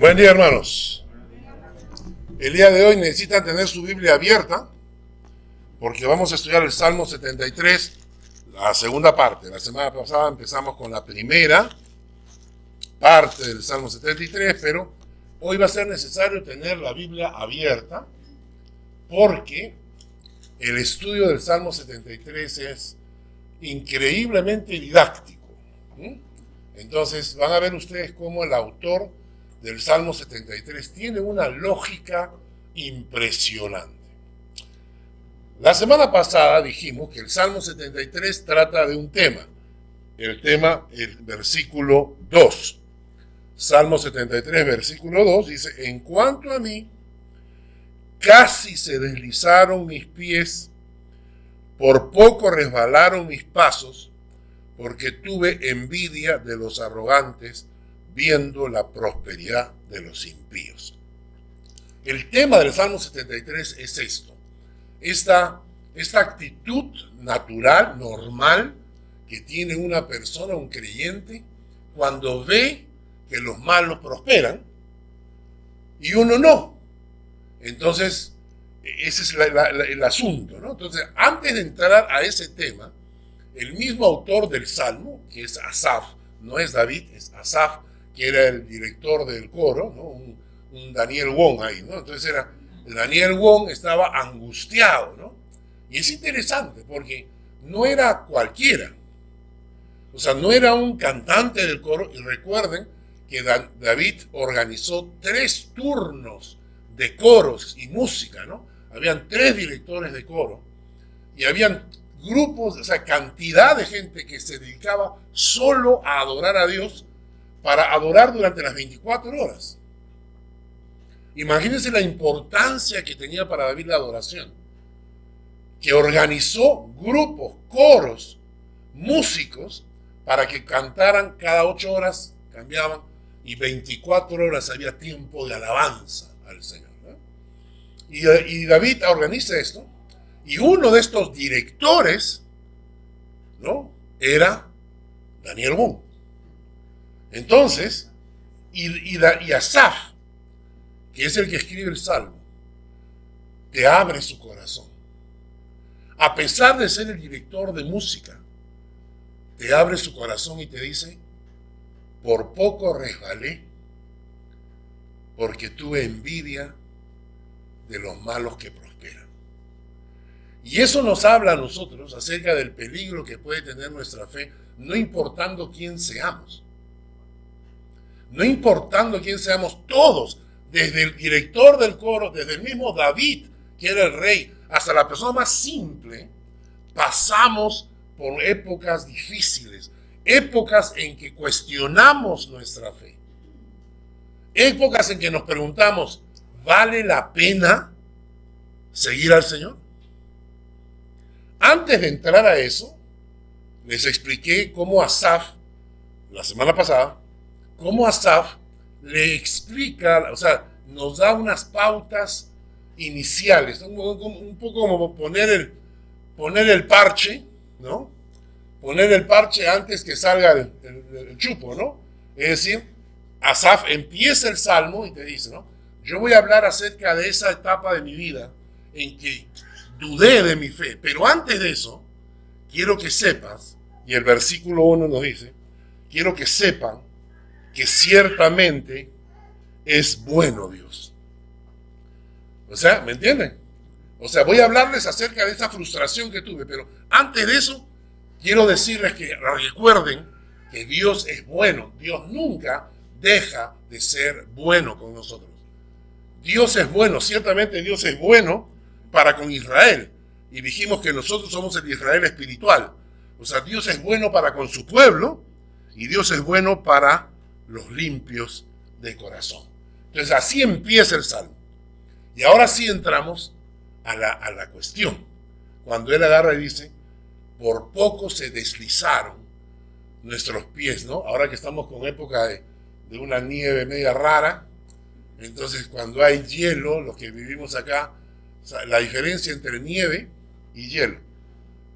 Buen día, hermanos. El día de hoy necesitan tener su Biblia abierta porque vamos a estudiar el Salmo 73, la segunda parte. La semana pasada empezamos con la primera parte del Salmo 73, pero hoy va a ser necesario tener la Biblia abierta porque el estudio del Salmo 73 es increíblemente didáctico. Entonces van a ver ustedes cómo el autor del Salmo 73 tiene una lógica impresionante. La semana pasada dijimos que el Salmo 73 trata de un tema. El versículo 2. Salmo 73, versículo 2 dice: en cuanto a mí, casi se deslizaron mis pies, por poco resbalaron mis pasos, porque tuve envidia de los arrogantes, viendo la prosperidad de los impíos. El tema del Salmo 73 es esto, esta actitud natural, normal, que tiene una persona, un creyente, cuando ve que los malos prosperan y uno no. Entonces, ese es el asunto, ¿no? Entonces, antes de entrar a ese tema, el mismo autor del Salmo, que es Asaf, no es David, es Asaf, que era el director del coro, ¿no? un Daniel Wong ahí, ¿no? Entonces Daniel Wong estaba angustiado, ¿no? Y es interesante porque no era cualquiera, o sea, no era un cantante del coro. Y recuerden que David organizó 3 turnos de coros y música, ¿no? Habían 3 directores de coro y habían grupos, o sea, cantidad de gente que se dedicaba solo a adorar a Dios, para adorar durante las 24 horas. Imagínense la importancia que tenía para David la adoración, que organizó grupos, coros, músicos, para que cantaran cada 8 horas, cambiaban, y 24 horas había tiempo de alabanza al Señor, ¿no? Y David organiza esto, y uno de estos directores, ¿no?, era Daniel Wong. Entonces, y Asaf, que es el que escribe el Salmo, te abre su corazón. A pesar de ser el director de música, te abre su corazón y te dice: por poco resbalé, porque tuve envidia de los malos que prosperan. Y eso nos habla a nosotros acerca del peligro que puede tener nuestra fe, no importando quién seamos. No importando quién seamos, todos, desde el director del coro, desde el mismo David, que era el rey, hasta la persona más simple, pasamos por épocas difíciles, épocas en que cuestionamos nuestra fe, épocas en que nos preguntamos: ¿vale la pena seguir al Señor? Antes de entrar a eso, les expliqué cómo Asaf, la semana pasada, cómo Asaf le explica, o sea, nos da unas pautas iniciales, un poco como poner el parche, ¿no? Poner el parche antes que salga el chupo, ¿no? Es decir, Asaf empieza el Salmo y te dice, ¿no?, yo voy a hablar acerca de esa etapa de mi vida en que dudé de mi fe, pero antes de eso, quiero que sepas, y el versículo 1 nos dice, quiero que sepan que ciertamente es bueno Dios. O sea, ¿me entienden? O sea, voy a hablarles acerca de esa frustración que tuve, pero antes de eso, quiero decirles que recuerden que Dios es bueno. Dios nunca deja de ser bueno con nosotros. Dios es bueno, ciertamente Dios es bueno para con Israel. Y dijimos que nosotros somos el Israel espiritual. O sea, Dios es bueno para con su pueblo y Dios es bueno para los limpios de corazón. Entonces así empieza el Salmo. Y ahora sí entramos a la cuestión. Cuando él agarra y dice: por poco se deslizaron nuestros pies, ¿no? Ahora que estamos con época de una nieve media rara, entonces cuando hay hielo, los que vivimos acá, o sea, la diferencia entre nieve y hielo,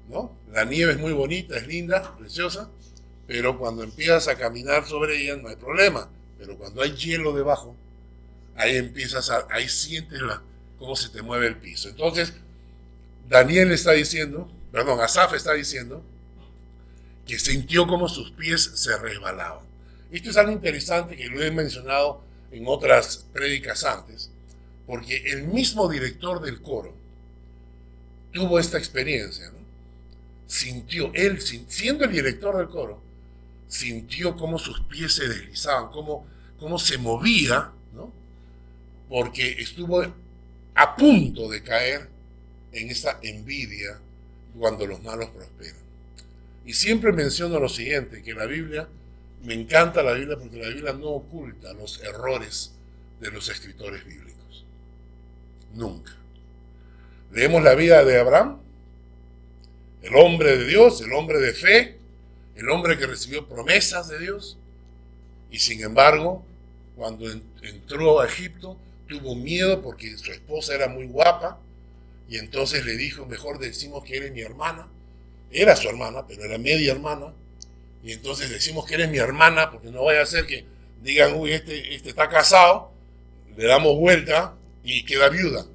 ¿no? La nieve es muy bonita, es linda, preciosa, pero cuando empiezas a caminar sobre ella no hay problema. Pero cuando hay hielo debajo, ahí ahí sientes cómo se te mueve el piso. Entonces, Asaf está diciendo que sintió como sus pies se resbalaban. Esto es algo interesante que lo he mencionado en otras prédicas antes, porque el mismo director del coro tuvo esta experiencia, ¿no? Sintió, él, siendo el director del coro, sintió cómo sus pies se deslizaban, cómo se movía, ¿no? Porque estuvo a punto de caer en esa envidia cuando los malos prosperan. Y siempre menciono lo siguiente, que la Biblia, me encanta la Biblia porque la Biblia no oculta los errores de los escritores bíblicos. Nunca. Leemos la vida de Abraham, el hombre de Dios, el hombre de fe, el hombre que recibió promesas de Dios, y sin embargo, cuando entró a Egipto, tuvo miedo porque su esposa era muy guapa, y entonces le dijo, mejor decimos que eres mi hermana. Era su hermana, pero era media hermana, y entonces decimos que eres mi hermana, porque no vaya a ser que digan, uy, este está casado, le damos vuelta y queda viuda.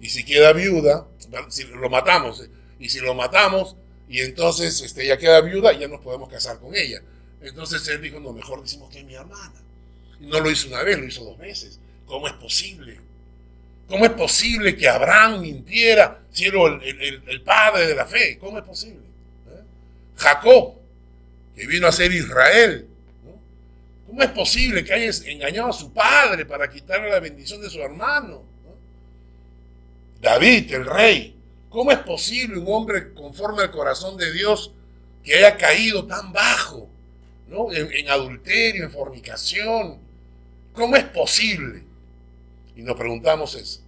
Y si queda viuda, si lo matamos, y si lo matamos, y entonces ya queda viuda, ya nos podemos casar con ella. Entonces él dijo, no, mejor decimos que es mi hermana. Y no lo hizo una vez, lo hizo 2 veces. ¿Cómo es posible? ¿Cómo es posible que Abraham mintiera siendo el padre de la fe? ¿Cómo es posible? Jacob, que vino a ser Israel, ¿no? ¿Cómo es posible que haya engañado a su padre para quitarle la bendición de su hermano? ¿No? David, el rey, ¿cómo es posible un hombre conforme al corazón de Dios que haya caído tan bajo, ¿no? en adulterio, en fornicación? ¿Cómo es posible? Y nos preguntamos eso.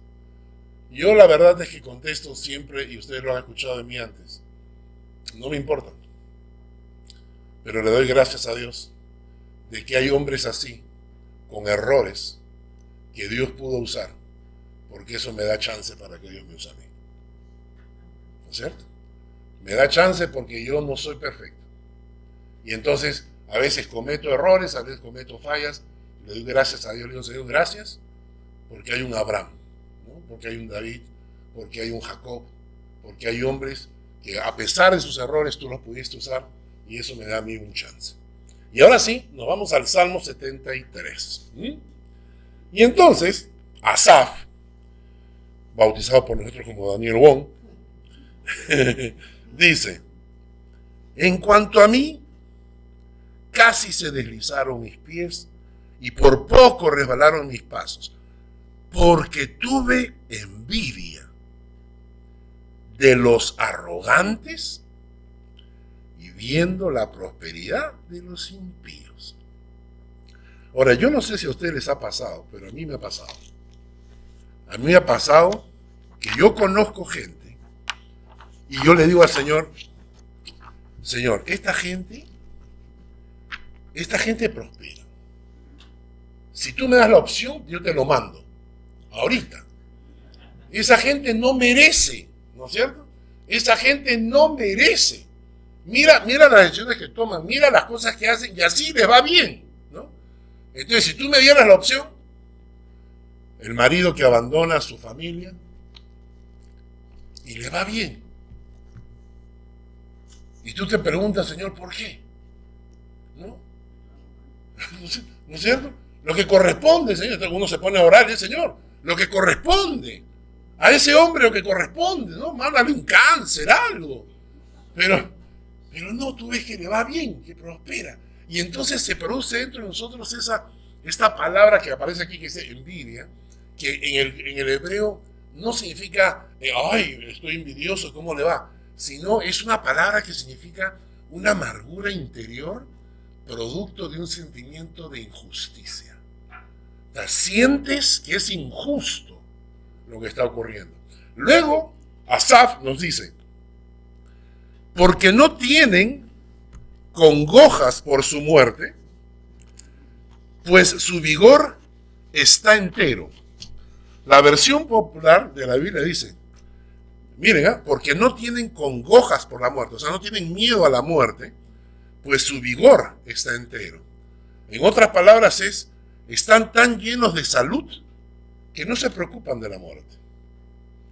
Yo la verdad es que contesto siempre, y ustedes lo han escuchado de mí antes, no me importa. Pero le doy gracias a Dios de que hay hombres así, con errores, que Dios pudo usar, porque eso me da chance para que Dios me use a mí. ¿No es cierto? Me da chance porque yo no soy perfecto. Y entonces, a veces cometo errores, a veces cometo fallas, le doy gracias a Dios, le digo, Señor, gracias, porque hay un Abraham, ¿no? Porque hay un David, porque hay un Jacob, porque hay hombres que a pesar de sus errores tú los pudiste usar, y eso me da a mí un chance. Y ahora sí, nos vamos al Salmo 73. Y entonces, Asaf, bautizado por nosotros como Daniel Wong, dice, en cuanto a mí, casi se deslizaron mis pies y por poco resbalaron mis pasos, porque tuve envidia de los arrogantes y viendo la prosperidad de los impíos. Ahora, yo no sé si a ustedes les ha pasado, pero a mí me ha pasado. A mí me ha pasado que yo conozco gente y yo le digo al Señor, Señor, esta gente prospera. Si tú me das la opción, yo te lo mando. Ahorita. Esa gente no merece, ¿no es cierto? Esa gente no merece. Mira las decisiones que toman, mira las cosas que hacen y así les va bien, ¿no? Entonces, si tú me dieras la opción, el marido que abandona a su familia y le va bien. Y tú te preguntas, Señor, ¿por qué? ¿No? ¿No es cierto? Lo que corresponde, Señor, uno se pone a orar y dice, Señor, lo que corresponde, a ese hombre lo que corresponde, ¿no? Mándale un cáncer, algo. Pero no, tú ves que le va bien, que prospera. Y entonces se produce dentro de nosotros esta palabra que aparece aquí, que es envidia, que en el hebreo no significa, ay, estoy envidioso, ¿cómo le va? Sino es una palabra que significa una amargura interior producto de un sentimiento de injusticia. O sea, sientes que es injusto lo que está ocurriendo. Luego, Asaf nos dice, porque no tienen congojas por su muerte, pues su vigor está entero. La versión popular de la Biblia dice, miren, porque no tienen congojas por la muerte, o sea, no tienen miedo a la muerte, pues su vigor está entero. En otras palabras están tan llenos de salud que no se preocupan de la muerte.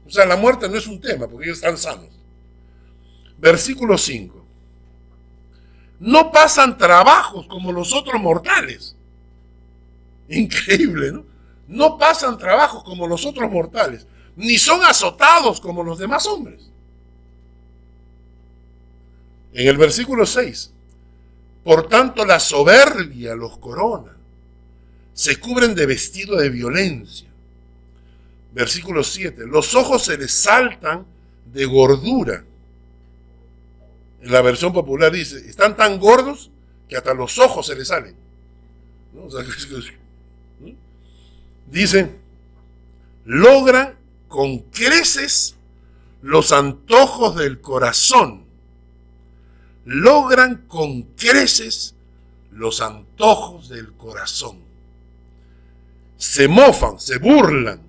O sea, la muerte no es un tema porque ellos están sanos. Versículo 5. No pasan trabajos como los otros mortales. Increíble, ¿no? No pasan trabajos como los otros mortales, ni son azotados como los demás hombres. En el versículo 6. Por tanto, la soberbia los corona. Se cubren de vestido de violencia. Versículo 7. Los ojos se les saltan de gordura. En la versión popular dice, están tan gordos que hasta los ojos se les salen. ¿No? O sea, ¿no? Dicen, logran con creces los antojos del corazón. Logran con creces los antojos del corazón. Se mofan, se burlan,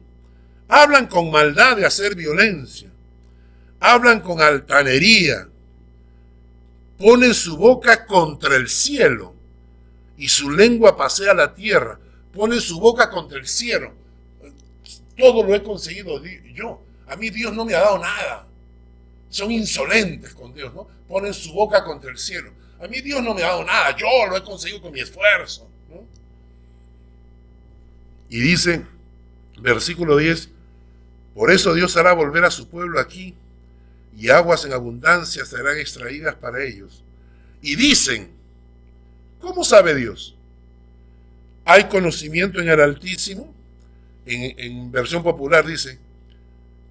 hablan con maldad de hacer violencia, hablan con altanería, ponen su boca contra el cielo y su lengua pasea la tierra. Ponen su boca contra el cielo. Todo lo he conseguido yo. A mí Dios no me ha dado nada. Son insolentes con Dios, ¿no? Ponen su boca contra el cielo. A mí Dios no me ha dado nada. Yo lo he conseguido con mi esfuerzo, ¿no? Y dice, versículo 10, por eso Dios hará volver a su pueblo aquí, y aguas en abundancia serán extraídas para ellos. Y dicen, ¿cómo sabe Dios? Hay conocimiento en el Altísimo. En versión popular dice,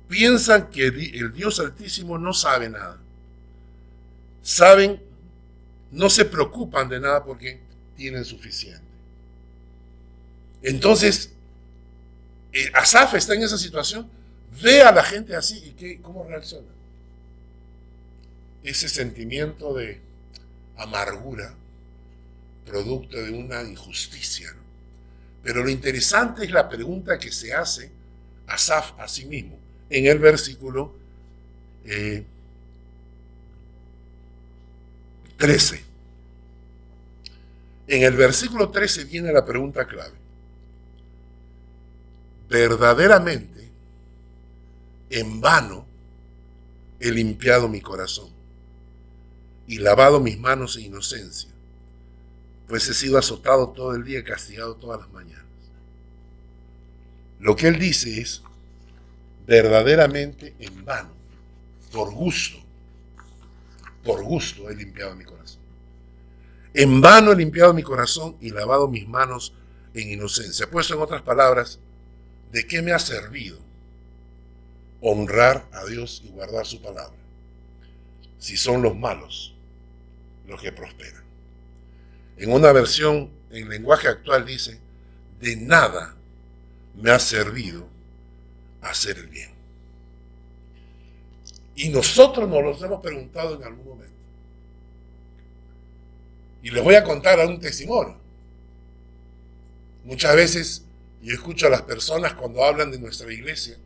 piensan que el Dios Altísimo no sabe nada. Saben, no se preocupan de nada porque tienen suficiente. Entonces, Asaf está en esa situación, ve a la gente así y ¿cómo reacciona? Ese sentimiento de amargura, producto de una injusticia, ¿no? Pero lo interesante es la pregunta que se hace Asaf a sí mismo en el versículo 13. En el versículo 13 viene la pregunta clave. Verdaderamente, en vano he limpiado mi corazón y lavado mis manos en inocencia, pues he sido azotado todo el día y castigado todas las mañanas. Lo que él dice es, verdaderamente en vano, por gusto he limpiado mi corazón. En vano he limpiado mi corazón y lavado mis manos en inocencia. Puesto en otras palabras, ¿de qué me ha servido honrar a Dios y guardar su palabra si son los malos los que prosperan? En una versión en lenguaje actual dice, de nada me ha servido hacer el bien. Y nosotros nos los hemos preguntado en algún momento. Y les voy a contar un testimonio. Muchas veces yo escucho a las personas cuando hablan de nuestra iglesia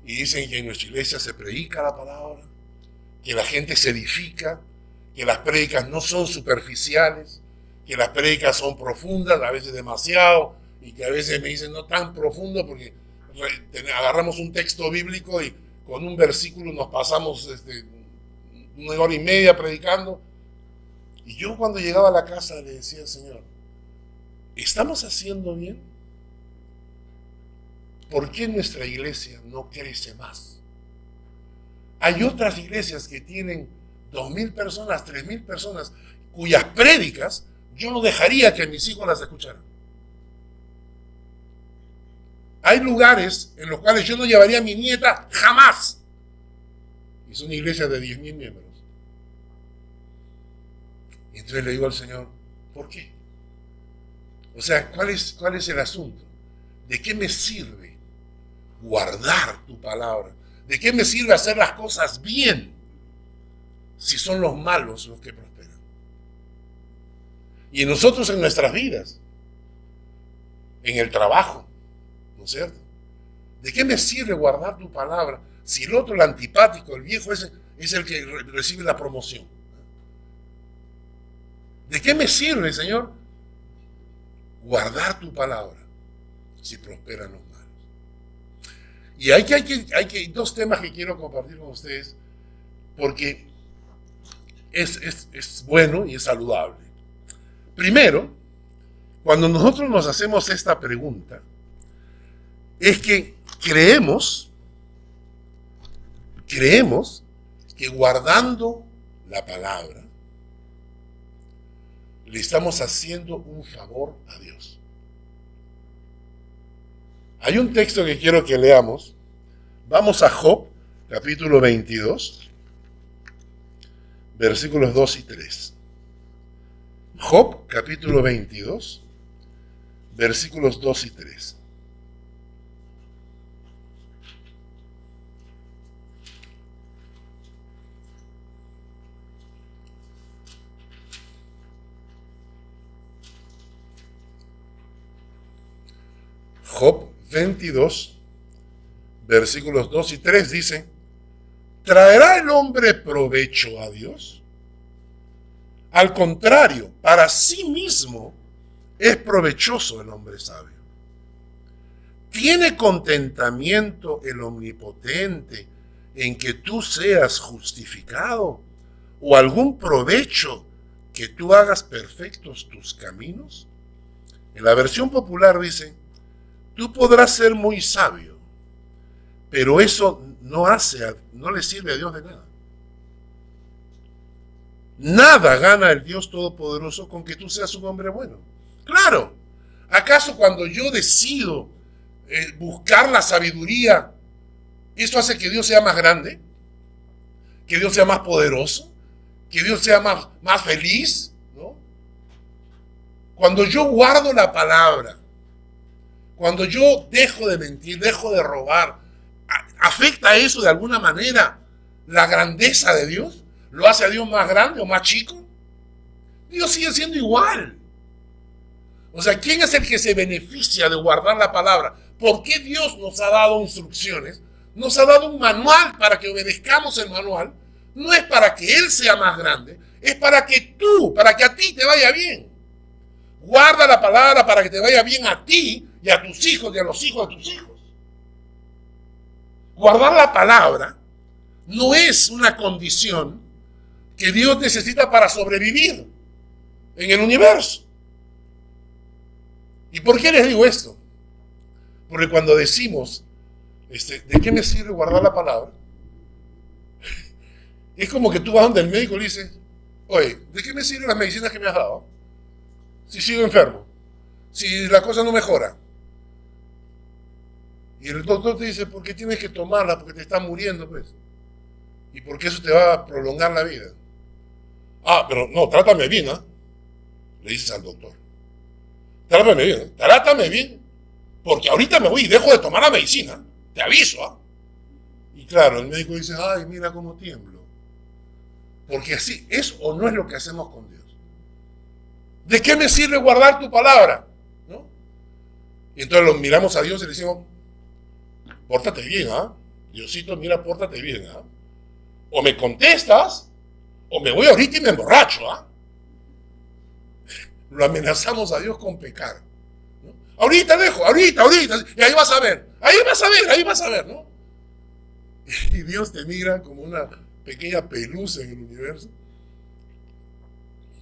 y dicen que en nuestra iglesia se predica la palabra, que la gente se edifica, que las prédicas no son superficiales, que las prédicas son profundas, a veces demasiado, y que a veces me dicen no tan profundo porque agarramos un texto bíblico y con un versículo nos pasamos 1 hora y media predicando. Y yo cuando llegaba a la casa le decía al Señor, ¿estamos haciendo bien? ¿Por qué nuestra iglesia no crece más? Hay otras iglesias que tienen 2,000 personas, 3,000 personas, cuyas prédicas yo no dejaría que mis hijos las escucharan. Hay lugares en los cuales yo no llevaría a mi nieta jamás. Y son iglesias de 10,000 miembros. Y entonces le digo al Señor, ¿por qué? O sea, ¿cuál es el asunto? ¿De qué me sirve guardar tu palabra? ¿De qué me sirve hacer las cosas bien si son los malos los que prosperan? Y nosotros en nuestras vidas, en el trabajo, ¿no es cierto? ¿De qué me sirve guardar tu palabra si el otro, el antipático, el viejo ese, es el que recibe la promoción? ¿De qué me sirve, Señor, guardar tu palabra si prosperan los malos? Y hay dos temas que quiero compartir con ustedes porque es bueno y es saludable. Primero, cuando nosotros nos hacemos esta pregunta, es que creemos que guardando la palabra, le estamos haciendo un favor a Dios. Hay un texto que quiero que leamos. Vamos a Job, capítulo 22, versículos 2 y 3. Job, capítulo 22, versículos 2 y 3. Job 22, versículos 2 y 3 dice: ¿traerá el hombre provecho a Dios? Al contrario, para sí mismo es provechoso el hombre sabio. ¿Tiene contentamiento el omnipotente en que tú seas justificado? ¿O algún provecho que tú hagas perfectos tus caminos? En la versión popular dice: tú podrás ser muy sabio, pero eso no le sirve a Dios de nada. Nada gana el Dios Todopoderoso con que tú seas un hombre bueno. Claro, ¿acaso cuando yo decido buscar la sabiduría, eso hace que Dios sea más grande? ¿Que Dios sea más poderoso? ¿Que Dios sea más feliz? ¿No? Cuando yo guardo la palabra, cuando yo dejo de mentir, dejo de robar, ¿afecta eso de alguna manera la grandeza de Dios? ¿Lo hace a Dios más grande o más chico? Dios sigue siendo igual. O sea, ¿quién es el que se beneficia de guardar la palabra? ¿Por qué Dios nos ha dado instrucciones? Nos ha dado un manual para que obedezcamos el manual. No es para que Él sea más grande, es para que a ti te vaya bien. Guarda la palabra para que te vaya bien a ti y a tus hijos y a los hijos de tus hijos. Guardar la palabra no es una condición que Dios necesita para sobrevivir en el universo. ¿Y por qué les digo esto? Porque cuando decimos, ¿de qué me sirve guardar la palabra? Es como que tú vas donde el médico y le dices: oye, ¿de qué me sirven las medicinas que me has dado? Si sigo enfermo, si la cosa no mejora. Y el doctor te dice: ¿por qué tienes que tomarla? Porque te estás muriendo, pues. Y porque eso te va a prolongar la vida. Ah, pero no, trátame bien, ¿ah? Le dices al doctor. Trátame bien, porque ahorita me voy y dejo de tomar la medicina. Te aviso, ¿ah? Y claro, el médico dice: ay, mira cómo tiemblo. Porque así es o no es lo que hacemos con Dios. ¿De qué me sirve guardar tu palabra? ¿No? Y entonces lo miramos a Dios y le decimos: pórtate bien, ¿ah? Diosito, mira, pórtate bien, ¿ah? O me contestas, o me voy ahorita y me emborracho, ¿ah? Lo amenazamos a Dios con pecar, ¿no? Ahorita, y ahí vas a ver, ¿no? Y Dios te mira como una pequeña pelusa en el universo.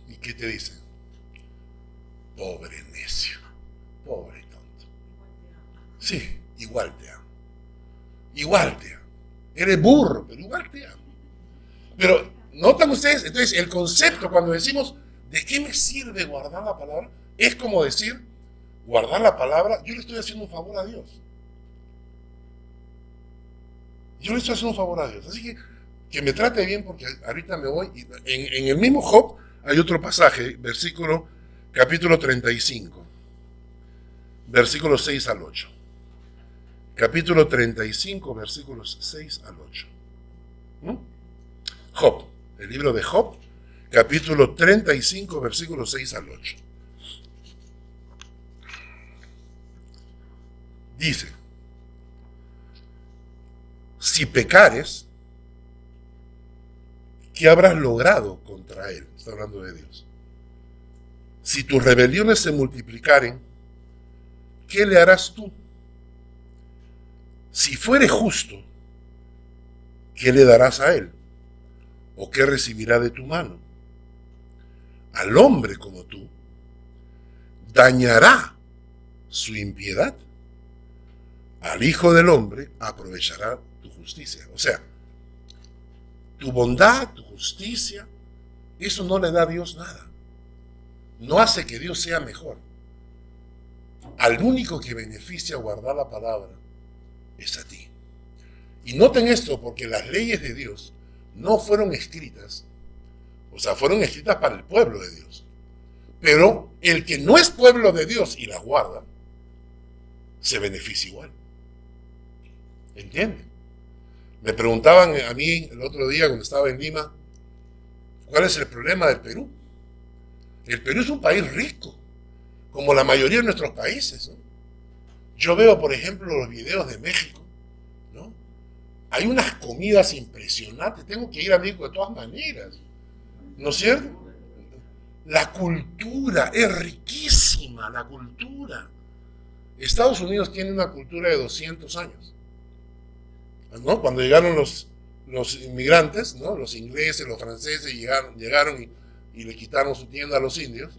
¿Y qué te dice? Pobre necio, pobre tonto. Sí, igual te amo. Eres burro, pero igual te amo. Pero, ¿notan ustedes? Entonces, el concepto cuando decimos: ¿de qué me sirve guardar la palabra? Es como decir, guardar la palabra, yo le estoy haciendo un favor a Dios. Así que me trate bien, porque ahorita me voy. En el mismo Job hay otro pasaje, capítulo 35, versículos 6 al 8. Capítulo 35, versículos 6 al 8. Job, el libro de Job, capítulo 35, versículos 6 al 8. Dice: si pecares, ¿qué habrás logrado contra él? Está hablando de Dios. Si tus rebeliones se multiplicaren, ¿qué le harás tú? Si fuere justo, ¿qué le darás a él? ¿O qué recibirá de tu mano? Al hombre como tú, dañará su impiedad. Al Hijo del Hombre aprovechará tu justicia. O sea, tu bondad, tu justicia, eso no le da a Dios nada. No hace que Dios sea mejor. Al único que beneficia guardar la palabra es a ti. Y noten esto, porque las leyes de Dios no fueron escritas, o sea, fueron escritas para el pueblo de Dios. Pero el que no es pueblo de Dios y las guarda, se beneficia igual. ¿Entienden? Me preguntaban a mí el otro día cuando estaba en Lima, ¿cuál es el problema del Perú? El Perú es un país rico, como la mayoría de nuestros países, ¿no? Yo veo, por ejemplo, los videos de México, ¿no? Hay unas comidas impresionantes. Tengo que ir a México de todas maneras, ¿no es cierto? La cultura es riquísima, la cultura. Estados Unidos tiene una cultura de 200 años, ¿no? Cuando llegaron los inmigrantes, ¿no? Los ingleses, los franceses llegaron y le quitaron su tienda a los indios,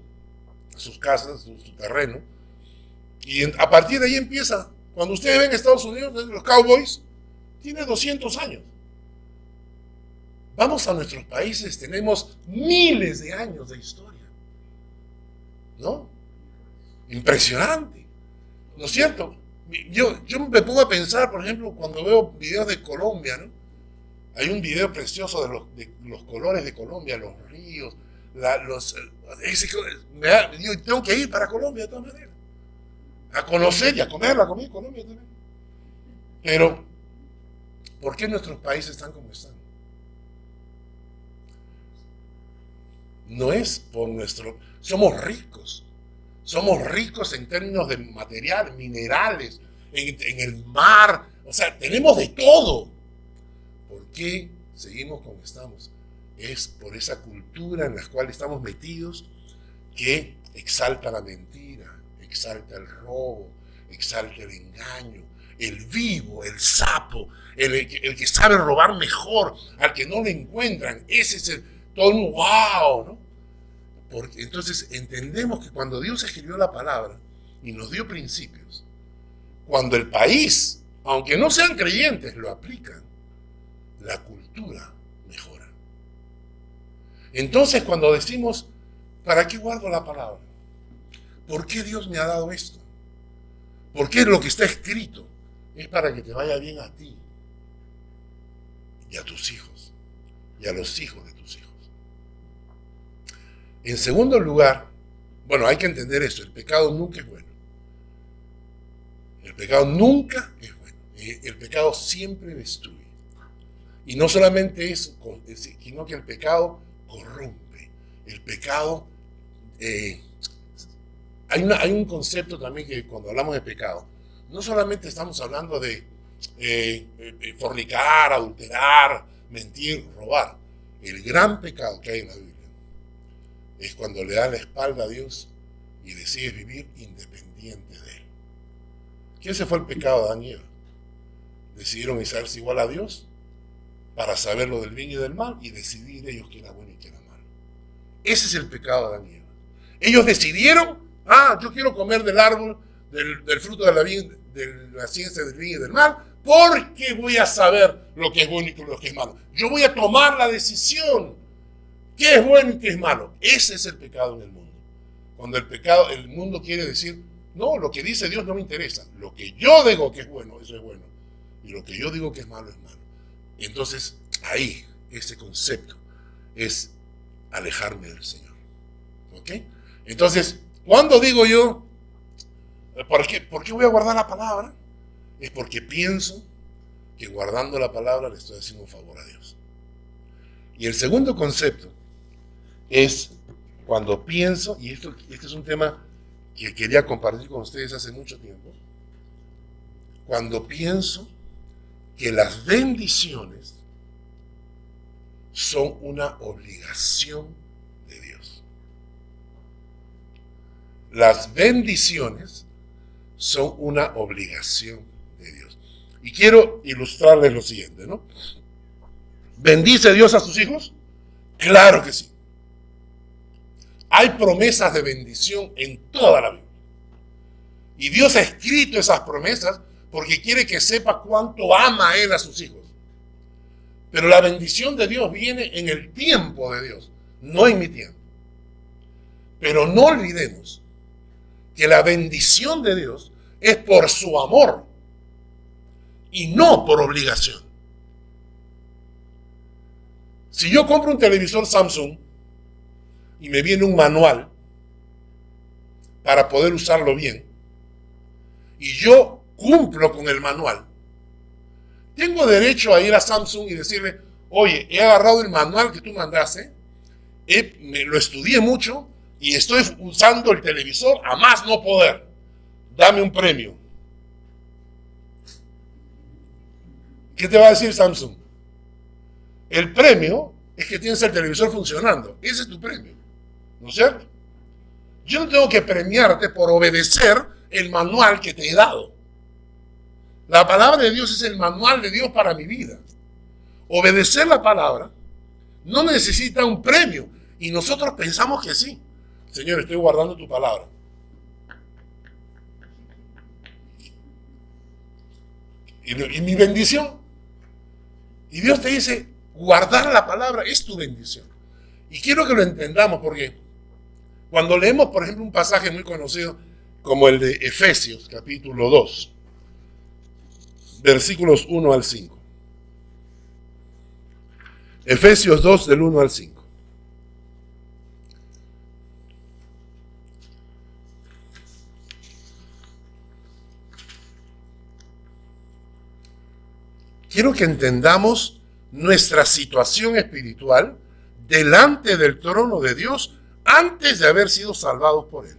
sus casas, su terreno. Y a partir de ahí empieza. Cuando ustedes ven Estados Unidos, los Cowboys, tiene 200 años. Vamos a nuestros países, tenemos miles de años de historia, ¿no? Impresionante, ¿no es cierto? Yo me pongo a pensar, por ejemplo, cuando veo videos de Colombia, ¿no? Hay un video precioso de los colores de Colombia, los ríos, yo tengo que ir para Colombia de todas maneras, a conocer y a comer la comida en Colombia también. Pero, ¿por qué nuestros países están como están? No es por somos ricos en términos de material, minerales, en el mar, o sea, tenemos de todo. ¿Por qué seguimos como estamos? Es por esa cultura en la cual estamos metidos, que exalta la mentira, exalta el robo, exalta el engaño, el vivo, el sapo, el que sabe robar mejor, al que no lo encuentran, ese es todo un wow, ¿no? Porque entonces entendemos que cuando Dios escribió la palabra y nos dio principios, cuando el país, aunque no sean creyentes, lo aplican, la cultura mejora. Entonces cuando decimos, ¿para qué guardo la palabra? ¿Por qué Dios me ha dado esto? ¿Por qué lo que está escrito es para que te vaya bien a ti y a tus hijos y a los hijos de tus hijos? En segundo lugar, bueno, hay que entender eso, el pecado nunca es bueno. El pecado nunca es bueno. El pecado siempre destruye. Y no solamente eso, sino que el pecado corrompe. El pecado... hay un concepto también que cuando hablamos de pecado, no solamente estamos hablando de fornicar, adulterar, mentir, robar. El gran pecado que hay en la Biblia es cuando le das la espalda a Dios y decides vivir independiente de Él. ¿Qué ese fue el pecado de Adán y Eva? Decidieron hacerse igual a Dios para saber lo del bien y del mal y decidir ellos qué era bueno y qué era malo. Ese es el pecado de Adán y Eva. Ellos decidieron, yo quiero comer del árbol, del fruto de la ciencia del bien y del mal, porque voy a saber lo que es bueno y lo que es malo. Yo voy a tomar la decisión. ¿Qué es bueno y qué es malo? Ese es el pecado en el mundo. Cuando el mundo quiere decir, no, lo que dice Dios no me interesa. Lo que yo digo que es bueno, eso es bueno. Y lo que yo digo que es malo. Y entonces, ahí, ese concepto es alejarme del Señor. ¿Ok? Entonces, cuando digo yo, ¿por qué voy a guardar la palabra? Es porque pienso que guardando la palabra le estoy haciendo un favor a Dios. Y el segundo concepto es cuando pienso, y este es un tema que quería compartir con ustedes hace mucho tiempo, cuando pienso que las bendiciones son una obligación de Dios. Las bendiciones son una obligación de Dios. Y quiero ilustrarles lo siguiente, ¿no? ¿Bendice Dios a sus hijos? Claro que sí. Hay promesas de bendición en toda la Biblia. Y Dios ha escrito esas promesas porque quiere que sepa cuánto ama a Él a sus hijos. Pero la bendición de Dios viene en el tiempo de Dios, no en mi tiempo. Pero no olvidemos que la bendición de Dios es por su amor y no por obligación. Si yo compro un televisor Samsung y me viene un manual para poder usarlo bien, y yo cumplo con el manual, tengo derecho a ir a Samsung y decirle, oye, he agarrado el manual que tú mandaste, lo estudié mucho y estoy usando el televisor a más no poder. Dame un premio. ¿Qué te va a decir Samsung? El premio es que tienes el televisor funcionando. Ese es tu premio, ¿no es cierto? Yo no tengo que premiarte por obedecer el manual que te he dado. La palabra de Dios es el manual de Dios para mi vida. Obedecer la palabra no necesita un premio. Y nosotros pensamos que sí. Señor, estoy guardando tu palabra. Y mi bendición. Y Dios te dice, guardar la palabra es tu bendición. Y quiero que lo entendamos porque cuando leemos, por ejemplo, un pasaje muy conocido como el de Efesios, capítulo 2, versículos 1 al 5. Efesios 2, del 1 al 5. Quiero que entendamos nuestra situación espiritual delante del trono de Dios antes de haber sido salvados por Él.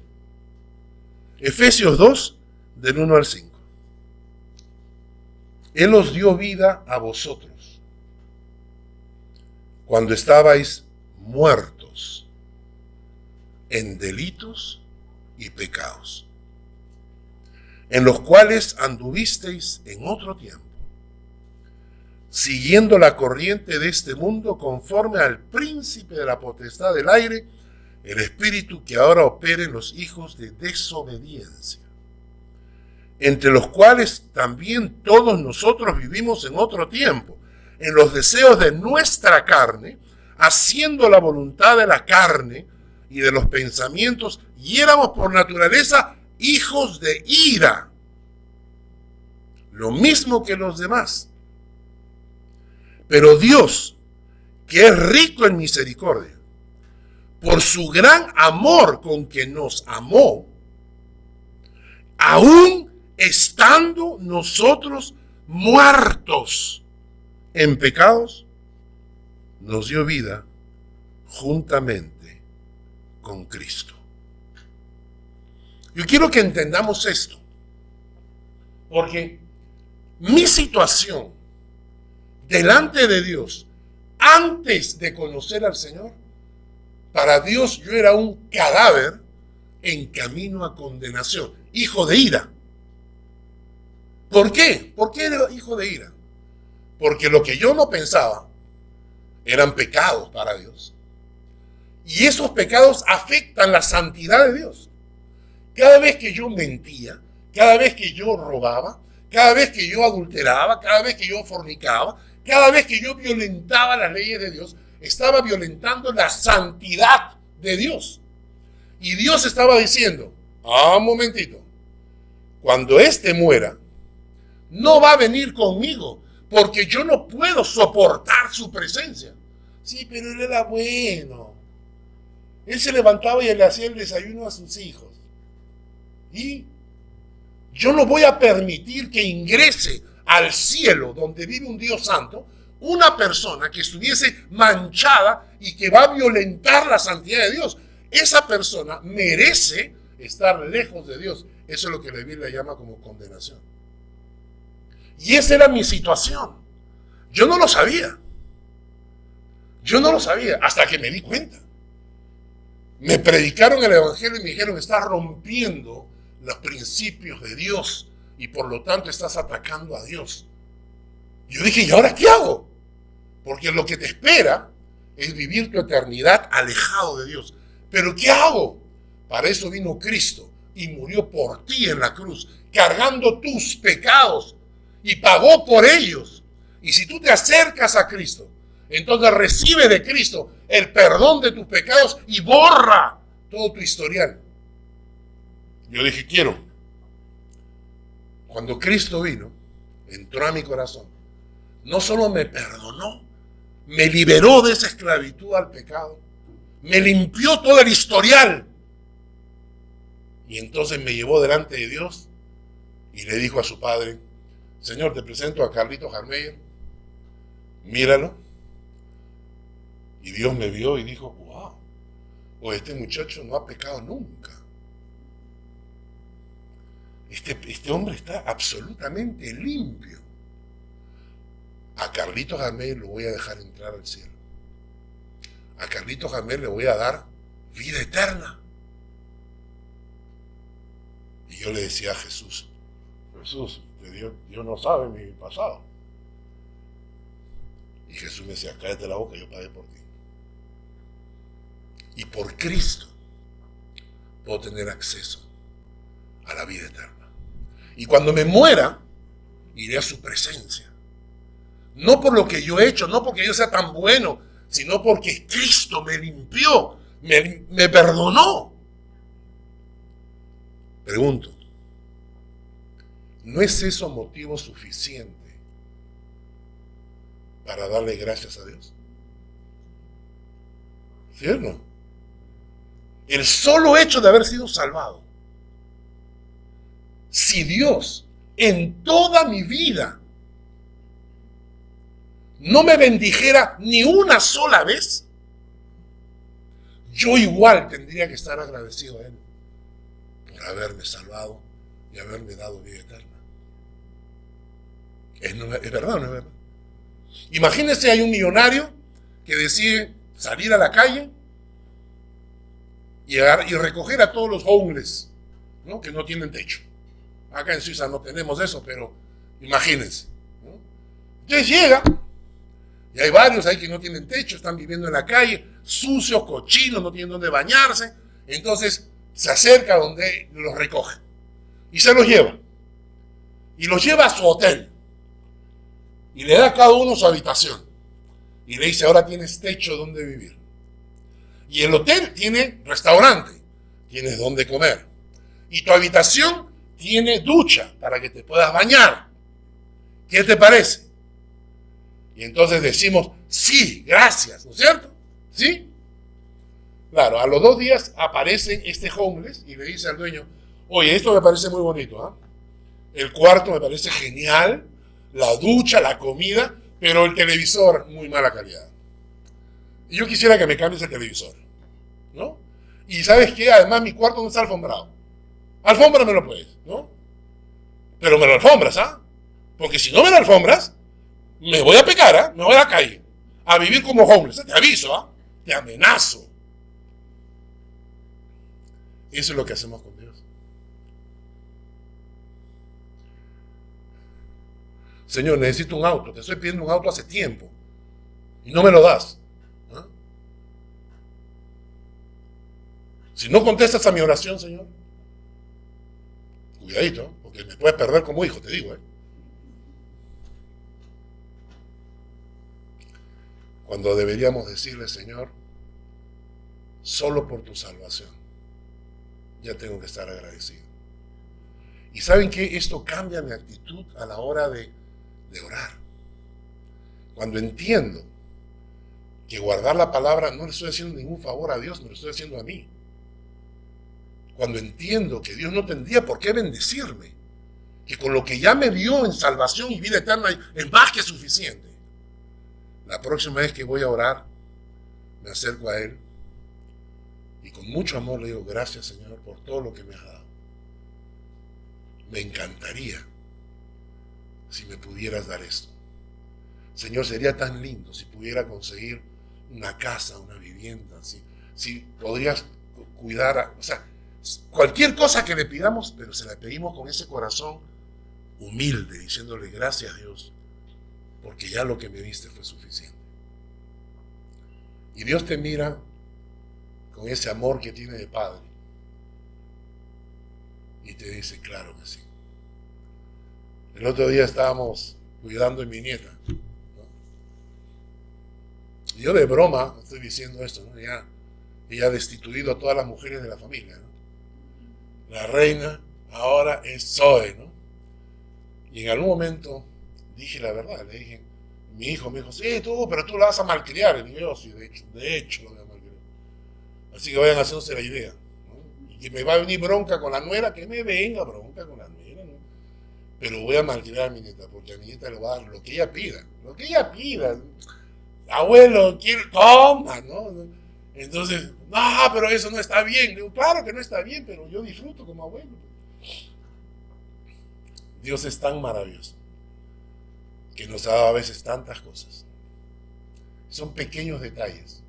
Efesios 2, del 1 al 5. Él os dio vida a vosotros cuando estabais muertos en delitos y pecados, en los cuales anduvisteis en otro tiempo, siguiendo la corriente de este mundo conforme al príncipe de la potestad del aire, el espíritu que ahora opera en los hijos de desobediencia, entre los cuales también todos nosotros vivimos en otro tiempo, en los deseos de nuestra carne, haciendo la voluntad de la carne y de los pensamientos, y éramos por naturaleza hijos de ira, lo mismo que los demás. Pero Dios, que es rico en misericordia, por su gran amor con que nos amó, aún estando nosotros muertos en pecados, nos dio vida juntamente con Cristo. Yo quiero que entendamos esto, porque mi situación delante de Dios, antes de conocer al Señor, para Dios yo era un cadáver en camino a condenación, hijo de ira. ¿Por qué? ¿Por qué era hijo de ira? Porque lo que yo no pensaba eran pecados para Dios. Y esos pecados afectan la santidad de Dios. Cada vez que yo mentía, cada vez que yo robaba, cada vez que yo adulteraba, cada vez que yo fornicaba, cada vez que yo violentaba las leyes de Dios, estaba violentando la santidad de Dios. Y Dios estaba diciendo, un momentito, cuando éste muera, no va a venir conmigo, porque yo no puedo soportar su presencia. Sí, pero él era bueno. Él se levantaba y le hacía el desayuno a sus hijos. Y yo no voy a permitir que ingrese al cielo, donde vive un Dios santo, una persona que estuviese manchada y que va a violentar la santidad de Dios. Esa persona merece estar lejos de Dios. Eso es lo que la Biblia llama como condenación. Y esa era mi situación. Yo no lo sabía. Yo no lo sabía hasta que me di cuenta. Me predicaron el evangelio y me dijeron, estás rompiendo los principios de Dios y por lo tanto estás atacando a Dios. Yo dije, ¿y ahora qué hago? Porque lo que te espera es vivir tu eternidad alejado de Dios. ¿Pero qué hago? Para eso vino Cristo y murió por ti en la cruz, cargando tus pecados y pagó por ellos. Y si tú te acercas a Cristo, entonces recibe de Cristo el perdón de tus pecados y borra todo tu historial. Yo dije, quiero. Cuando Cristo vino, entró a mi corazón, no solo me perdonó, me liberó de esa esclavitud al pecado, me limpió todo el historial. Y entonces me llevó delante de Dios y le dijo a su padre, Señor, te presento a Carlitos Jarmeyer, míralo. Y Dios me vio y dijo, wow, o este muchacho no ha pecado nunca. Este hombre está absolutamente limpio. A Carlitos Jarmeyer lo voy a dejar entrar al cielo. A Carlitos Jarmeyer le voy a dar vida eterna. Y yo le decía a Jesús, Dios no sabe mi pasado. Y Jesús me decía, cállate la boca, yo pagué por ti. Y por Cristo puedo tener acceso a la vida eterna. Y cuando me muera, iré a su presencia. No por lo que yo he hecho, no porque yo sea tan bueno, sino porque Cristo me limpió, me perdonó. Pregunto, ¿no es eso motivo suficiente para darle gracias a Dios? ¿Sí o no? El solo hecho de haber sido salvado. Si Dios en toda mi vida no me bendijera ni una sola vez, yo igual tendría que estar agradecido a Él por haberme salvado y haberme dado vida eterna. ¿Es verdad o no es verdad? Imagínense, hay un millonario que decide salir a la calle y recoger a todos los homeless, ¿no? Que no tienen techo. Acá en Suiza no tenemos eso, pero imagínense, ¿no? Entonces llega, y hay varios ahí que no tienen techo, están viviendo en la calle, sucios, cochinos, no tienen dónde bañarse. Entonces se acerca donde los recoge y se los lleva. Y los lleva a su hotel. Y le da a cada uno su habitación. Y le dice, ahora tienes techo donde vivir. Y el hotel tiene restaurante, tienes donde comer. Y tu habitación tiene ducha para que te puedas bañar. ¿Qué te parece? Y entonces decimos, sí, gracias, ¿no es cierto? ¿Sí? Claro, a los 2 días aparece este homeless y le dice al dueño, oye, esto me parece muy bonito, ¿ah? El cuarto me parece genial, la ducha, la comida, pero el televisor, muy mala calidad. Y yo quisiera que me cambies el televisor, ¿no? Y ¿sabes qué? Además mi cuarto no está alfombrado. Alfombra me lo puedes, ¿no? Pero me lo alfombras, ¿ah? Porque si no me lo alfombras, me voy a pecar, ¿ah? Me voy a la calle, a vivir como homeless, ¿eh? Te aviso, ¿ah? Te amenazo. Eso es lo que hacemos con Dios. Señor, necesito un auto, te estoy pidiendo un auto hace tiempo y no me lo das. ¿Ah? Si no contestas a mi oración, Señor, cuidadito, porque me puedes perder como hijo, te digo, ¿eh? Cuando deberíamos decirle, Señor, solo por tu salvación ya tengo que estar agradecido. Y ¿saben qué? Esto cambia mi actitud a la hora de orar. Cuando entiendo que guardar la palabra no le estoy haciendo ningún favor a Dios, me lo estoy haciendo a mí. Cuando entiendo que Dios no tendría por qué bendecirme, que con lo que ya me dio en salvación y vida eterna es más que suficiente. La próxima vez que voy a orar, me acerco a Él y con mucho amor le digo, gracias Señor por todo lo que me has dado. Me encantaría si me pudieras dar esto. Señor, sería tan lindo si pudiera conseguir una casa, una vivienda, si podrías cuidar, o sea, cualquier cosa que le pidamos, pero se la pedimos con ese corazón humilde, diciéndole gracias Dios porque ya lo que me diste fue suficiente. Y Dios te mira con ese amor que tiene de padre y te dice, claro que sí. El otro día estábamos cuidando a mi nieta, ¿no? Y yo de broma estoy diciendo esto, ¿no? Ella ha destituido a todas las mujeres de la familia, ¿no? La reina ahora es Zoe, ¿no? Y en algún momento dije la verdad, le dije, mi hijo me dijo, sí, pero tú la vas a malcriar. Y yo, sí, de hecho lo voy a malcriar. Así que vayan haciéndose la idea, ¿no? Y que me va a venir bronca con la nuera, que me venga bronca con la nuera, ¿no? Pero voy a malcriar a mi nieta, porque a mi nieta le va a dar lo que ella pida, lo que ella pida. Abuelo, quiero, toma, ¿no? Entonces, no, pero eso no está bien. Digo, claro que no está bien, pero yo disfruto como abuelo. Dios es tan maravilloso que nos ha dado a veces tantas cosas. Son pequeños detalles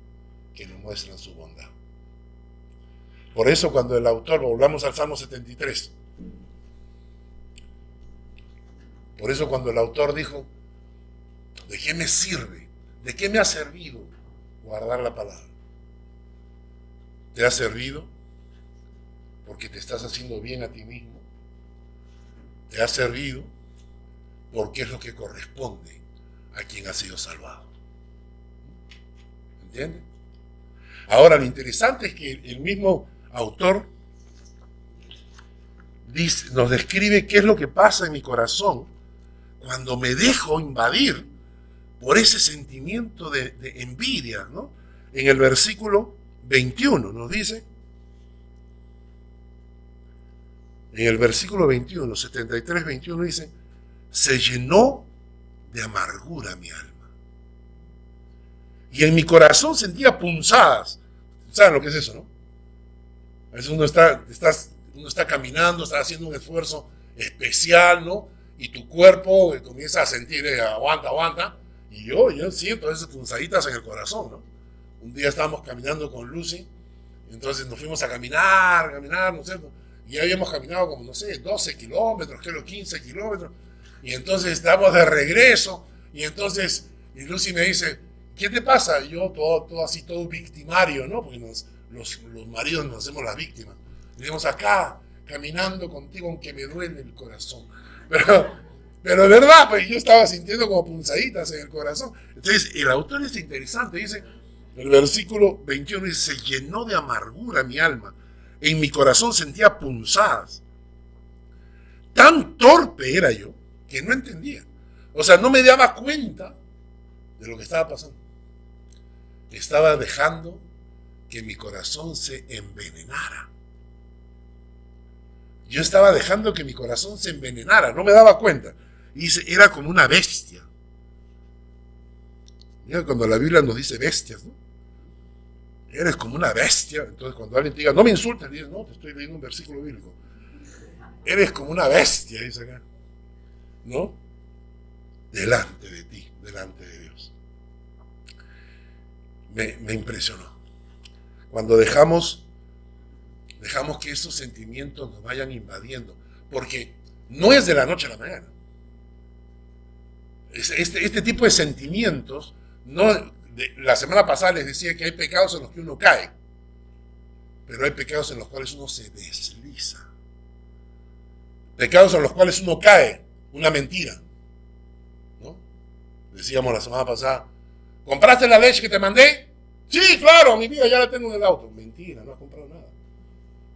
que nos muestran su bondad. Por eso cuando el autor, volvamos al Salmo 73, por eso cuando el autor dijo, ¿de qué me sirve? ¿De qué me ha servido guardar la palabra? ¿Te ha servido porque te estás haciendo bien a ti mismo? ¿Te ha servido porque es lo que corresponde a quien ha sido salvado? ¿Entiendes? Ahora, lo interesante es que el mismo autor nos describe qué es lo que pasa en mi corazón cuando me dejo invadir por ese sentimiento de envidia, ¿no? En el versículo 21 nos dice, en el versículo 21, 73, 21 dice, se llenó de amargura mi alma. Y en mi corazón sentía punzadas. ¿Saben lo que es eso, no? A veces uno está caminando, está haciendo un esfuerzo especial, ¿no? Y tu cuerpo comienza a sentir, aguanta. Y yo siento esas punzaditas en el corazón, ¿no? Un día estábamos caminando con Lucy, entonces nos fuimos a caminar, ¿no es cierto? Y ya habíamos caminado como, no sé, 12 kilómetros, creo 15 kilómetros. Y entonces estamos de regreso, y entonces Lucy me dice, ¿qué te pasa? Y yo todo así, todo victimario, ¿no? Porque los maridos nos hacemos las víctimas. Y decimos, acá, caminando contigo, aunque me duele el corazón. Pero de verdad, pues yo estaba sintiendo como punzaditas en el corazón. Entonces, el autor es interesante, dice, el versículo 21 dice, se llenó de amargura mi alma. En mi corazón sentía punzadas. Tan torpe era yo que no entendía. O sea, no me daba cuenta de lo que estaba pasando. Estaba dejando que mi corazón se envenenara. Yo estaba dejando que mi corazón se envenenara, no me daba cuenta. Y dice, era como una bestia. Mira cuando la Biblia nos dice bestias, ¿no? Eres como una bestia. Entonces cuando alguien te diga, no me insultes, dices, no, te estoy leyendo un versículo bíblico. Eres como una bestia, dice acá, ¿no? Delante de ti, delante de Dios. Me impresionó. Cuando dejamos que esos sentimientos nos vayan invadiendo, porque no es de la noche a la mañana. Este tipo de sentimientos, la semana pasada les decía que hay pecados en los que uno cae, pero hay pecados en los cuales uno se desliza. Pecados en los cuales uno cae, una mentira, ¿no? Decíamos la semana pasada, ¿compraste la leche que te mandé? Sí, claro, mi vida ya la tengo en el auto. Mentira, no has comprado nada.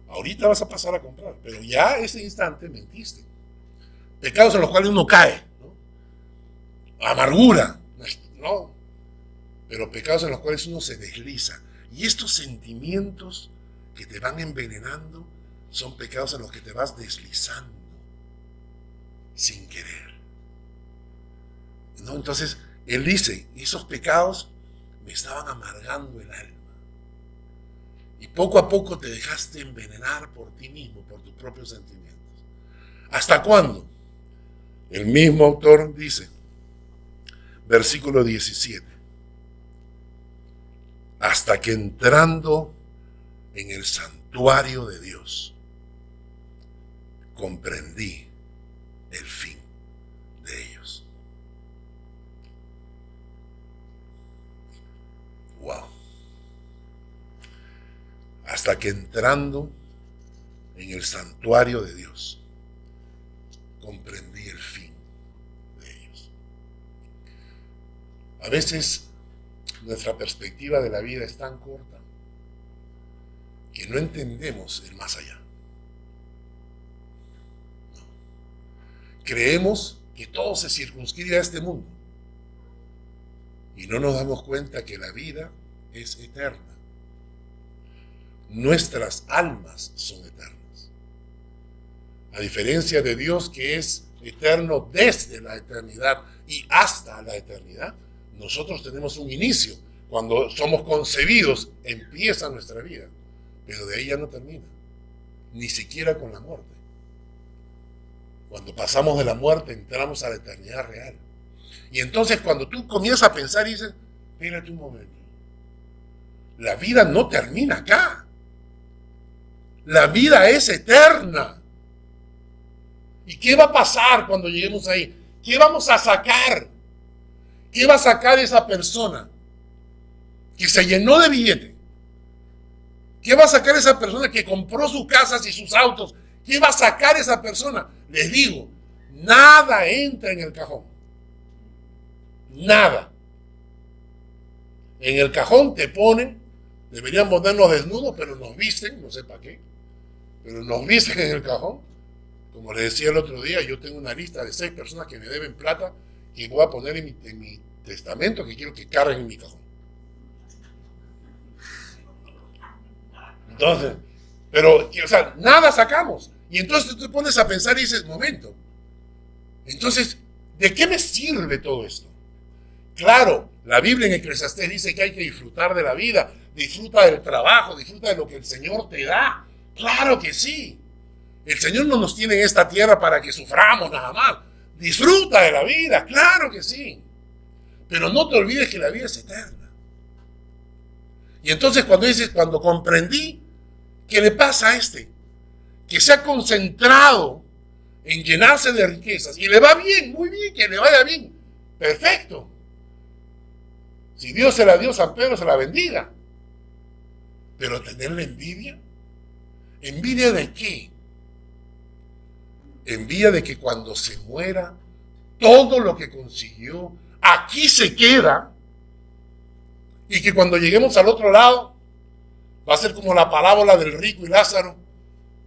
Ahorita vas a pasar a comprar, pero ya ese instante mentiste. Pecados en los cuales uno cae, ¿no? Amargura, ¿no? Pero pecados en los cuales uno se desliza. Y estos sentimientos que te van envenenando son pecados en los que te vas deslizando sin querer, ¿no? Entonces, él dice, esos pecados me estaban amargando el alma. Y poco a poco te dejaste envenenar por ti mismo, por tus propios sentimientos. ¿Hasta cuándo? El mismo autor dice, versículo 17, hasta que entrando en el santuario de Dios, comprendí el fin de ellos. Wow. Hasta que entrando en el santuario de Dios, comprendí el fin de ellos. A veces nuestra perspectiva de la vida es tan corta que no entendemos el más allá. No. Creemos que todo se circunscribe a este mundo y no nos damos cuenta que la vida es eterna. Nuestras almas son eternas. A diferencia de Dios, que es eterno desde la eternidad y hasta la eternidad, nosotros tenemos un inicio. Cuando somos concebidos, empieza nuestra vida, pero de ahí ya no termina, ni siquiera con la muerte. Cuando pasamos de la muerte, entramos a la eternidad real. Y entonces cuando tú comienzas a pensar y dices, espérate un momento, la vida no termina acá. La vida es eterna. ¿Y qué va a pasar cuando lleguemos ahí? ¿Qué vamos a sacar? ¿Qué va a sacar esa persona que se llenó de billete? ¿Qué va a sacar esa persona que compró sus casas y sus autos? ¿Qué va a sacar esa persona? Les digo, nada entra en el cajón. Nada. En el cajón te ponen, deberían ponernos desnudos, pero nos visten, no sé para qué, pero nos visten en el cajón. Como les decía el otro día, yo tengo una lista de 6 personas que me deben plata que voy a poner en mi testamento, que quiero que carguen en mi cajón. Entonces, pero, o sea, nada sacamos. Y entonces tú te pones a pensar y dices, momento, entonces, ¿de qué me sirve todo esto? Claro, la Biblia en Eclesiastés dice que hay que disfrutar de la vida, disfruta del trabajo, disfruta de lo que el Señor te da. Claro que sí. El Señor no nos tiene en esta tierra para que suframos nada más. Disfruta de la vida, claro que sí. Pero no te olvides que la vida es eterna. Y entonces cuando comprendí, ¿qué le pasa a este? Que se ha concentrado en llenarse de riquezas. Y le va bien, muy bien, que le vaya bien. Perfecto. Si Dios se la dio, San Pedro se la bendiga. Pero tenerle envidia. ¿Envidia de qué? Envidia de que cuando se muera, todo lo que consiguió aquí se queda, y que cuando lleguemos al otro lado va a ser como la parábola del rico y Lázaro,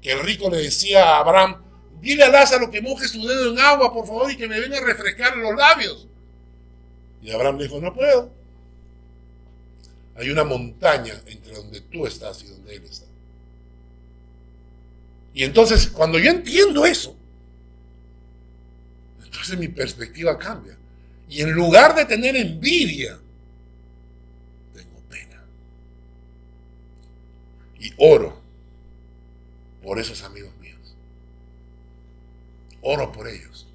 que el rico le decía a Abraham, dile a Lázaro que moje su dedo en agua, por favor, y que me venga a refrescar los labios. Y Abraham le dijo, no puedo. Hay una montaña entre donde tú estás y donde él está. Y entonces, cuando yo entiendo eso, entonces mi perspectiva cambia. Y en lugar de tener envidia, tengo pena. Y oro por esos amigos míos. Oro por ellos.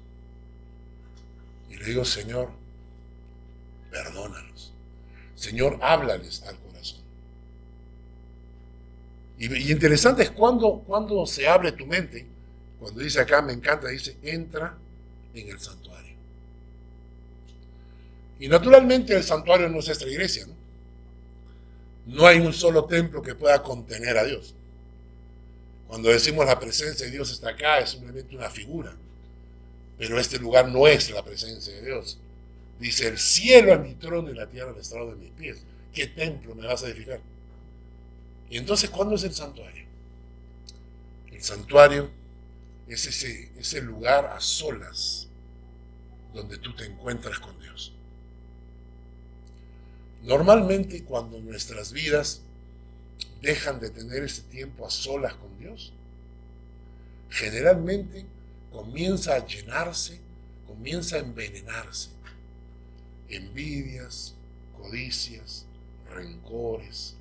Y le digo, Señor, perdónalos. Señor, háblales al corazón. Y interesante es cuando se abre tu mente, cuando dice acá, me encanta, dice, entra en el santuario. Y naturalmente el santuario no es esta iglesia, ¿no? No hay un solo templo que pueda contener a Dios. Cuando decimos la presencia de Dios está acá, es simplemente una figura. Pero este lugar no es la presencia de Dios. Dice, el cielo es mi trono y la tierra el estrado de mis pies. ¿Qué templo me vas a edificar? Y entonces, ¿cuándo es el santuario? El santuario es ese lugar a solas donde tú te encuentras con Dios. Normalmente, cuando nuestras vidas dejan de tener ese tiempo a solas con Dios, generalmente comienza a llenarse, comienza a envenenarse. Envidias, codicias, rencores.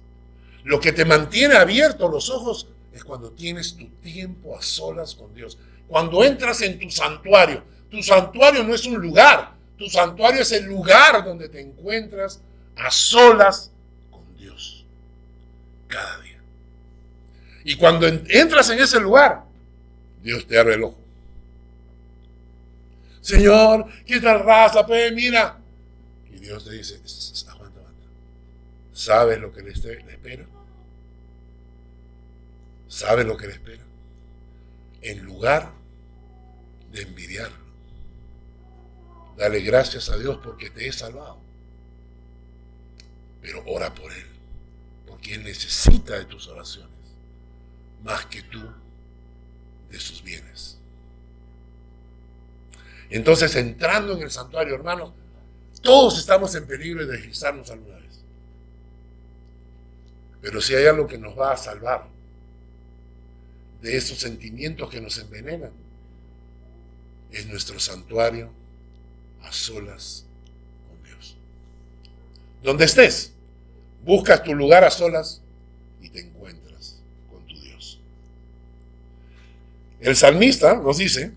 Lo que te mantiene abiertos los ojos es cuando tienes tu tiempo a solas con Dios. Cuando entras en tu santuario no es un lugar, tu santuario es el lugar donde te encuentras a solas con Dios cada día. Y cuando entras en ese lugar, Dios te abre el ojo. Señor, ¿qué tal raza? Pues mira. Y Dios te dice, aguanta. ¿Sabe lo que le espera? ¿Sabe lo que le espera? En lugar de envidiar, dale gracias a Dios porque te he salvado. Pero ora por Él, porque Él necesita de tus oraciones, más que tú de sus bienes. Entonces, entrando en el santuario, hermanos, todos estamos en peligro de deslizarnos alguna vez. Pero si hay algo que nos va a salvar de esos sentimientos que nos envenenan, es nuestro santuario a solas con Dios. Donde estés, buscas tu lugar a solas y te encuentras con tu Dios. El salmista nos dice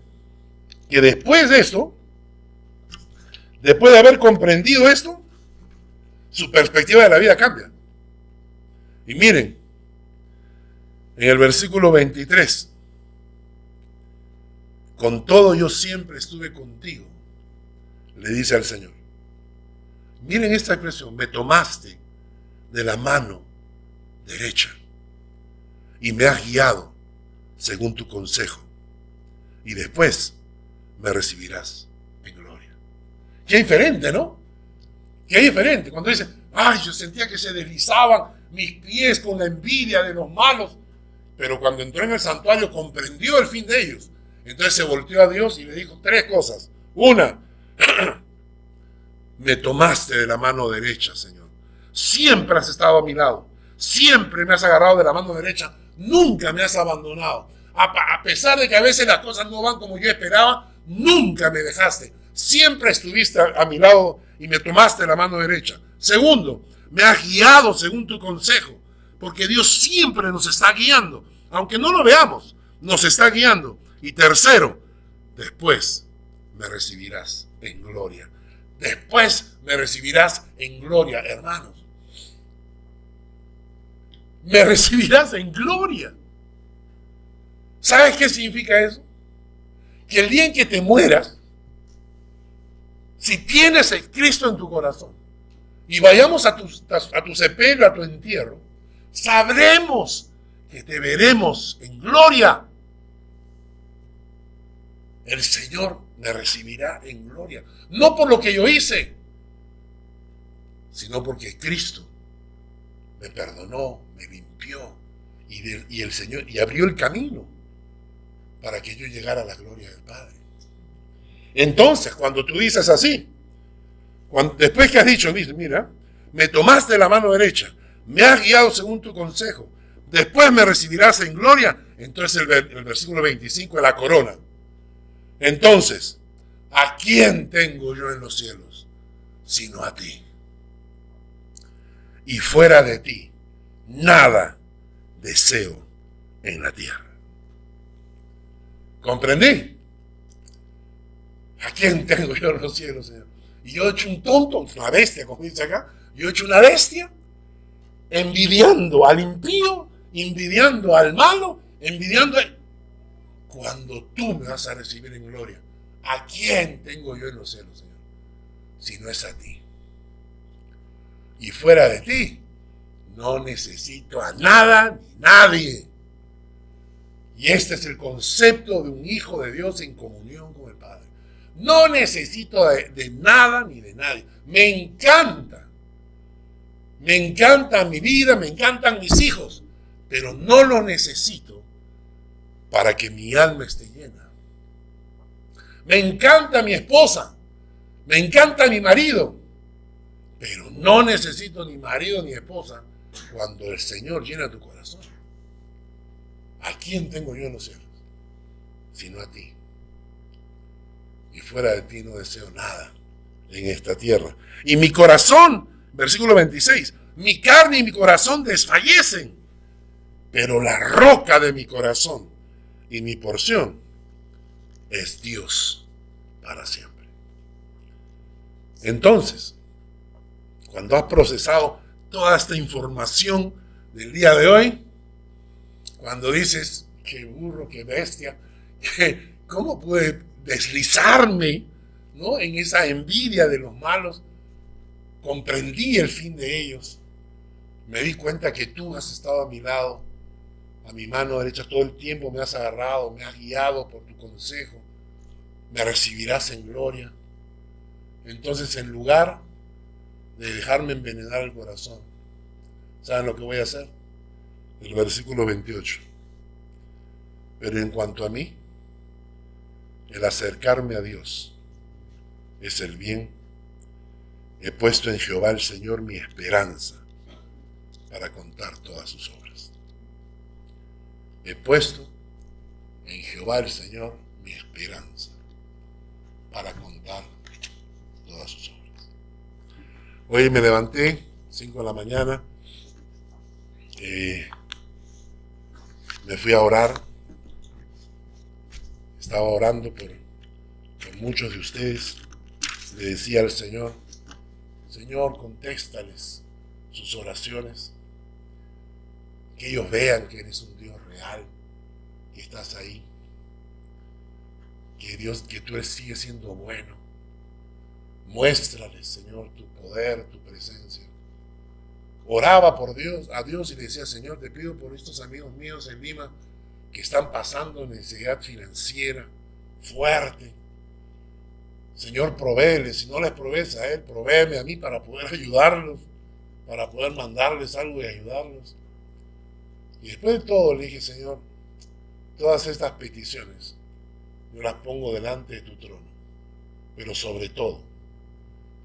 que después de esto, después de haber comprendido esto, su perspectiva de la vida cambia. Y miren, en el versículo 23, con todo yo siempre estuve contigo, le dice al Señor. Miren esta expresión, me tomaste de la mano derecha y me has guiado según tu consejo, y después me recibirás en gloria. Qué diferente, ¿no? Qué diferente. Cuando dice, ay, yo sentía que se deslizaban mis pies con la envidia de los malos, pero cuando entró en el santuario comprendió el fin de ellos. Entonces se volteó a Dios y le dijo 3 cosas. Una, me tomaste de la mano derecha, Señor. Siempre has estado a mi lado. Siempre me has agarrado de la mano derecha. Nunca me has abandonado. A pesar de que a veces las cosas no van como yo esperaba, nunca me dejaste. Siempre estuviste a mi lado y me tomaste de la mano derecha. Segundo, me has guiado según tu consejo. Porque Dios siempre nos está guiando. Aunque no lo veamos, nos está guiando. Y tercero, después me recibirás en gloria. Después me recibirás en gloria, hermanos. Me recibirás en gloria. ¿Sabes qué significa eso? Que el día en que te mueras, si tienes a Cristo en tu corazón y vayamos a tu sepelio, a tu entierro, sabremos que te veremos en gloria. El Señor me recibirá en gloria. No por lo que yo hice, sino porque Cristo me perdonó, me limpió y el Señor y abrió el camino para que yo llegara a la gloria del Padre. Entonces, cuando tú dices así, después que has dicho, mira, me tomaste la mano derecha, me has guiado según tu consejo, después me recibirás en gloria, entonces el versículo 25 es la corona. Entonces, ¿a quién tengo yo en los cielos? Sino a ti. Y fuera de ti, nada deseo en la tierra. ¿Comprendí? ¿A quién tengo yo en los cielos, Señor? Y yo he hecho un tonto, una bestia, como dice acá. Yo he hecho una bestia, envidiando al impío, envidiando al malo, envidiando a... Cuando tú me vas a recibir en gloria, ¿a quién tengo yo en los cielos, Señor? Si no es a ti. Y fuera de ti, no necesito a nada ni nadie. Y este es el concepto de un hijo de Dios en comunión con el Padre. No necesito de nada ni de nadie. Me encanta mi vida, me encantan mis hijos, pero no lo necesito para que mi alma esté llena. Me encanta mi esposa, me encanta mi marido, pero no necesito ni marido ni esposa cuando el Señor llena tu corazón. ¿A quién tengo yo en los cielos? Sino a ti. Y fuera de ti no deseo nada en esta tierra. Y mi corazón, versículo 26, mi carne y mi corazón desfallecen, pero la roca de mi corazón y mi porción es Dios para siempre. Entonces, cuando has procesado toda esta información del día de hoy, cuando dices, qué burro, qué bestia, ¿cómo pude deslizarme, ¿no?, en esa envidia de los malos? Comprendí el fin de ellos. Me di cuenta que tú has estado a mi lado, a mi mano derecha todo el tiempo, me has agarrado, me has guiado por tu consejo, me recibirás en gloria. Entonces, en lugar de dejarme envenenar el corazón, ¿saben lo que voy a hacer? El versículo 28. Pero en cuanto a mí, el acercarme a Dios es el bien. He puesto en Jehová el Señor mi esperanza para contar todas sus obras. He puesto en Jehová el Señor mi esperanza para contar todas sus obras. Hoy me levanté 5 de la mañana, me fui a orar. Estaba orando por muchos de ustedes. Le decía al Señor: Señor, contéstales sus oraciones, que ellos vean que eres un Dios real, que estás ahí, que tú sigues siendo bueno. Muéstrales, Señor, tu poder, tu presencia. Oraba a Dios y le decía: Señor, te pido por estos amigos míos en Lima que están pasando necesidad financiera fuerte. Señor, provéeles. Si no les provees a él, provéeme a mí para poder ayudarlos, para poder mandarles algo y ayudarlos. Y después de todo le dije: Señor, todas estas peticiones yo las pongo delante de tu trono, pero sobre todo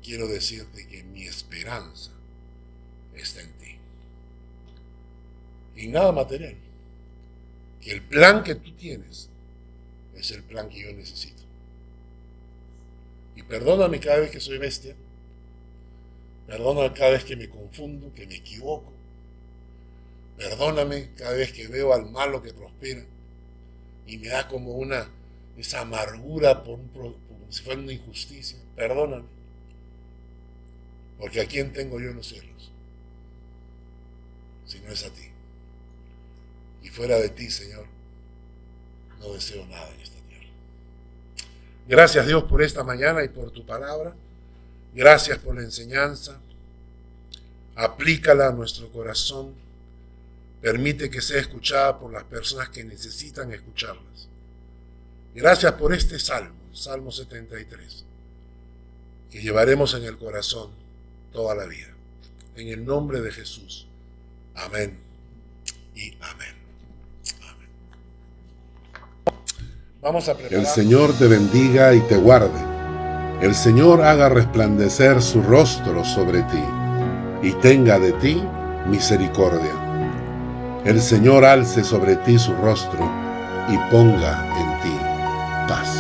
quiero decirte que mi esperanza está en ti y nada material, que el plan que tú tienes es el plan que yo necesito. Y perdóname cada vez que soy bestia, perdóname cada vez que me confundo, que me equivoco, perdóname cada vez que veo al malo que prospera y me da como esa amargura como si fuera una injusticia. Perdóname, porque ¿a quién tengo yo en los cielos? Si no es a ti. Y fuera de ti, Señor, no deseo nada en esta tierra. Gracias, Dios, por esta mañana y por tu palabra. Gracias por la enseñanza. Aplícala a nuestro corazón. Permite que sea escuchada por las personas que necesitan escucharlas. Gracias por este salmo, Salmo 73, que llevaremos en el corazón toda la vida. En el nombre de Jesús. Amén y amén. Amén. Vamos a preparar. El Señor te bendiga y te guarde. El Señor haga resplandecer su rostro sobre ti y tenga de ti misericordia. El Señor alce sobre ti su rostro y ponga en ti paz.